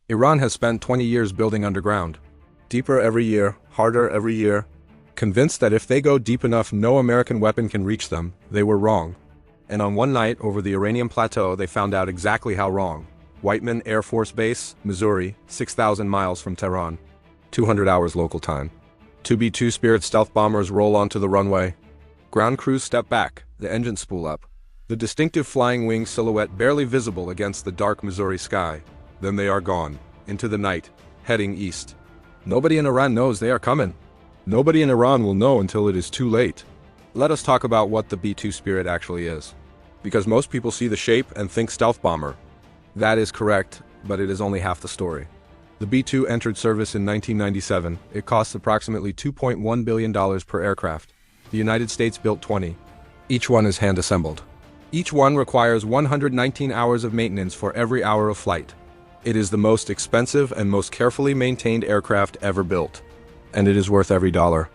Iran has spent 20 years building underground. Deeper every year, harder every year. Convinced that if they go deep enough no American weapon can reach them, they were wrong. And on one night over the Iranian plateau they found out exactly how wrong. Whiteman Air Force Base, Missouri, 6,000 miles from Tehran. 200 hours local time. Two B-2 Spirit stealth bombers roll onto the runway. Ground crews step back, the engines spool up. The distinctive flying wing silhouette barely visible against the dark Missouri sky. Then they are gone, into the night, heading east. Nobody in Iran knows they are coming. Nobody in Iran will know until it is too late. Let us talk about what the B-2 Spirit actually is. Because most people see the shape and think stealth bomber. That is correct, but it is only half the story. The B-2 entered service in 1997. It costs approximately $2.1 billion per aircraft. The United States built 20. Each one is hand-assembled. Each one requires 119 hours of maintenance for every hour of flight. It is the most expensive and most carefully maintained aircraft ever built. And it is worth every dollar.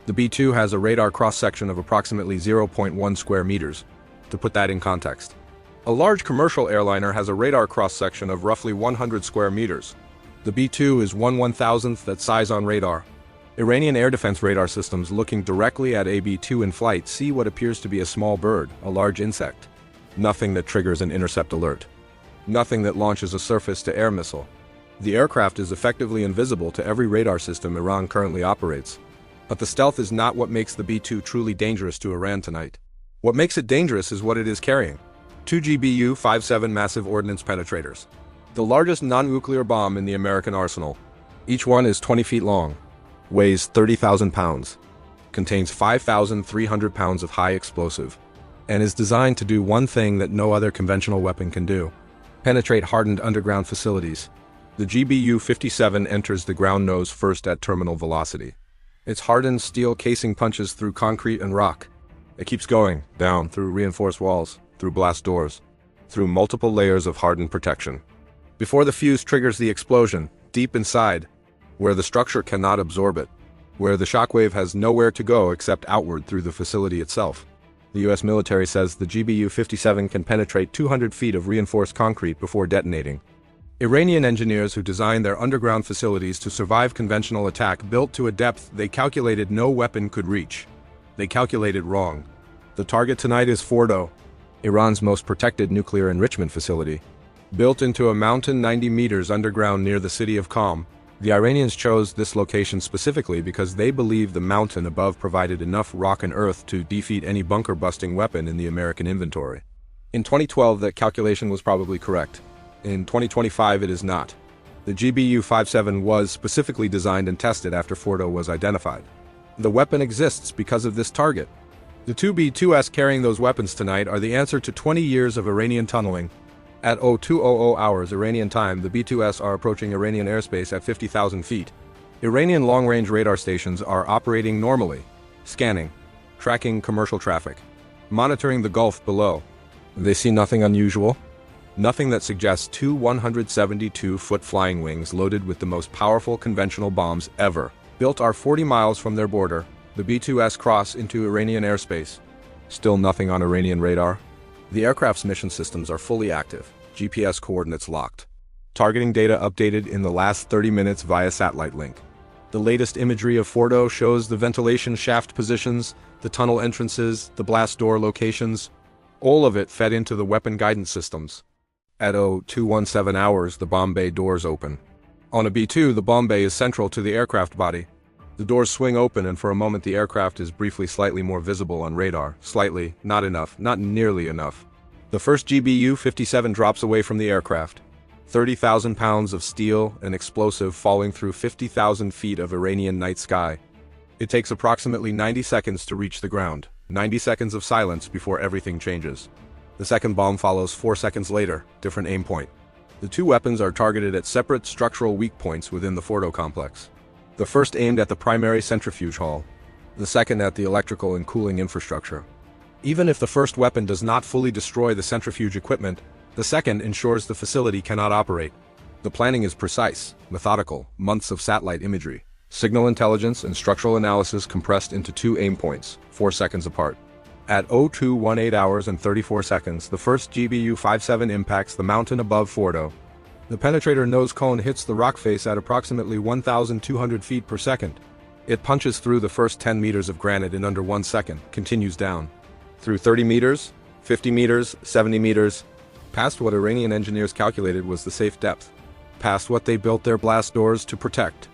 The B-2 has a radar cross-section of approximately 0.1 square meters. To put that in context, a large commercial airliner has a radar cross-section of roughly 100 square meters. The B-2 is 1/1000th that size on radar. Iranian air defense radar systems looking directly at a B-2 in flight see what appears to be a small bird, a large insect. Nothing that triggers an intercept alert. Nothing that launches a surface-to-air missile. The aircraft is effectively invisible to every radar system Iran currently operates. But the stealth is not what makes the B-2 truly dangerous to Iran tonight. What makes it dangerous is what it is carrying. 2 GBU-57 massive ordnance penetrators. The largest non-nuclear bomb in the American arsenal. Each one is 20 feet long. Weighs 30,000 pounds. Contains 5,300 pounds of high explosive. And is designed to do one thing that no other conventional weapon can do. Penetrate hardened underground facilities. The GBU-57 enters the ground nose first at terminal velocity. Its hardened steel casing punches through concrete and rock. It keeps going, down, through reinforced walls, through blast doors, through multiple layers of hardened protection. Before the fuse triggers the explosion, deep inside, where the structure cannot absorb it, where the shockwave has nowhere to go except outward through the facility itself. The US military says the GBU-57 can penetrate 200 feet of reinforced concrete before detonating. Iranian engineers who designed their underground facilities to survive conventional attack built to a depth they calculated no weapon could reach. They calculated wrong. The target tonight is Fordo, Iran's most protected nuclear enrichment facility. Built into a mountain 90 meters underground near the city of Qom, the Iranians chose this location specifically because they believed the mountain above provided enough rock and earth to defeat any bunker-busting weapon in the American inventory. In 2012, that calculation was probably correct. In 2025, it is not. The GBU-57 was specifically designed and tested after Fordo was identified. The weapon exists because of this target. The two B-2s carrying those weapons tonight are the answer to 20 years of Iranian tunneling. At 0200 hours Iranian time, the B-2s are approaching Iranian airspace at 50,000 feet. Iranian long-range radar stations are operating normally, scanning, tracking commercial traffic, monitoring the Gulf below. They see nothing unusual. Nothing that suggests two 172-foot flying wings loaded with the most powerful conventional bombs ever built are 40 miles from their border. The B-2s cross into Iranian airspace. Still nothing on Iranian radar. The aircraft's mission systems are fully active, GPS coordinates locked. Targeting data updated in the last 30 minutes via satellite link. The latest imagery of Fordo shows the ventilation shaft positions, the tunnel entrances, the blast door locations. All of it fed into the weapon guidance systems. At 0217 hours, the bomb bay doors open. On a B-2, the bomb bay is central to the aircraft body. The doors swing open and for a moment the aircraft is briefly slightly more visible on radar. Slightly, not enough, not nearly enough. The first GBU-57 drops away from the aircraft. 30,000 pounds of steel and explosive falling through 50,000 feet of Iranian night sky. It takes approximately 90 seconds to reach the ground. 90 seconds of silence before everything changes. The second bomb follows 4 seconds later, different aim point. The two weapons are targeted at separate structural weak points within the Fordo complex. The first aimed at the primary centrifuge hall, the second at the electrical and cooling infrastructure. Even if the first weapon does not fully destroy the centrifuge equipment, the second ensures the facility cannot operate. The planning is precise, methodical, months of satellite imagery, signal intelligence and structural analysis compressed into two aim points, 4 seconds apart. At 0218 hours and 34 seconds, the first GBU-57 impacts the mountain above Fordo. The penetrator nose cone hits the rock face at approximately 1,200 feet per second. It punches through the first 10 meters of granite in under 1 second, continues down. Through 30 meters, 50 meters, 70 meters, past what Iranian engineers calculated was the safe depth, past what they built their blast doors to protect.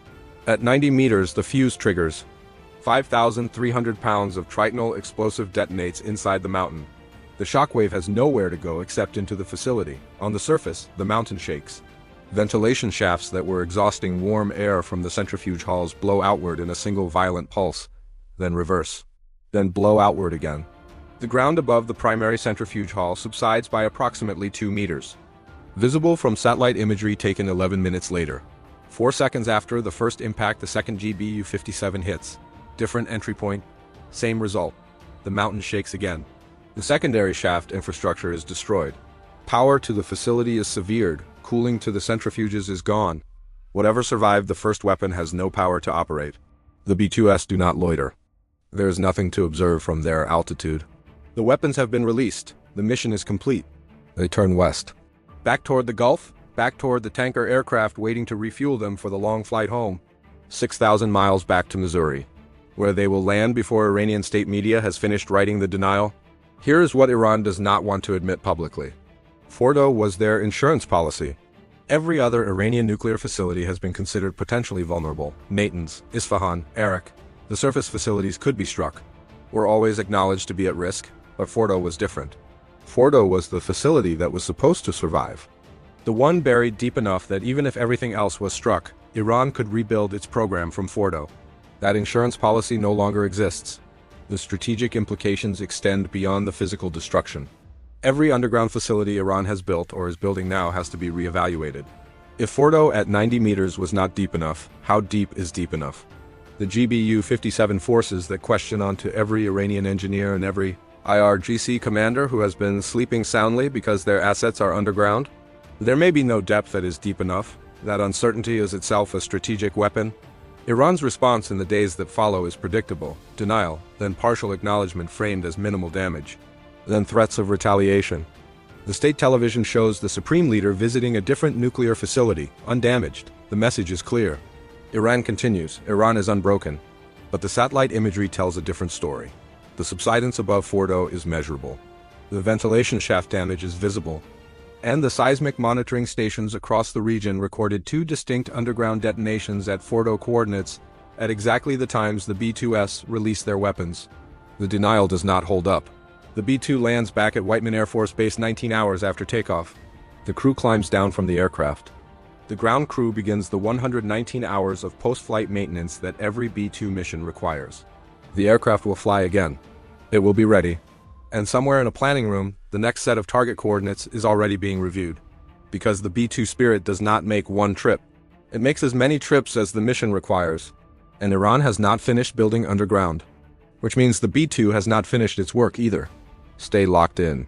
At 90 meters, the fuse triggers. 5,300 pounds of tritonal explosive detonates inside the mountain. The shockwave has nowhere to go except into the facility. On the surface, the mountain shakes. Ventilation shafts that were exhausting warm air from the centrifuge halls blow outward in a single violent pulse, then reverse, then blow outward again. The ground above the primary centrifuge hall subsides by approximately 2 meters. Visible from satellite imagery taken 11 minutes later. 4 seconds after the first impact, the second GBU-57 hits. Different entry point, same result. The mountain shakes again. The secondary shaft infrastructure is destroyed. Power to the facility is severed. Cooling to the centrifuges is gone. Whatever survived the first weapon has no power to operate. The B-2s do not loiter. There is nothing to observe from their altitude. The weapons have been released. The mission is complete. They turn west. Back toward the Gulf, back toward the tanker aircraft waiting to refuel them for the long flight home. 6,000 miles back to Missouri, where they will land before Iranian state media has finished writing the denial. Here is what Iran does not want to admit publicly. Fordo was their insurance policy. Every other Iranian nuclear facility has been considered potentially vulnerable. Natanz, Isfahan, Arak. The surface facilities could be struck. Were always acknowledged to be at risk, but Fordo was different. Fordo was the facility that was supposed to survive. The one buried deep enough that even if everything else was struck, Iran could rebuild its program from Fordo. That insurance policy no longer exists. The strategic implications extend beyond the physical destruction. Every underground facility Iran has built or is building now has to be reevaluated. If Fordo at 90 meters was not deep enough, how deep is deep enough? The GBU-57 forces that question onto every Iranian engineer and every IRGC commander who has been sleeping soundly because their assets are underground? There may be no depth that is deep enough. That uncertainty is itself a strategic weapon. Iran's response in the days that follow is predictable: denial, then partial acknowledgement framed as minimal damage, then threats of retaliation. The state television shows the supreme leader visiting a different nuclear facility, undamaged. The message is clear. Iran continues. Iran is unbroken. But the satellite imagery tells a different story. The subsidence above Fordo is measurable. The ventilation shaft damage is visible. And the seismic monitoring stations across the region recorded 2 distinct underground detonations at Fordo coordinates at exactly the times the B-2s released their weapons. The denial does not hold up. The B-2 lands back at Whiteman Air Force Base 19 hours after takeoff. The crew climbs down from the aircraft. The ground crew begins the 119 hours of post-flight maintenance that every B-2 mission requires. The aircraft will fly again. It will be ready. And somewhere in a planning room, the next set of target coordinates is already being reviewed. Because the B-2 Spirit does not make one trip. It makes as many trips as the mission requires. And Iran has not finished building underground. Which means the B-2 has not finished its work either. Stay locked in.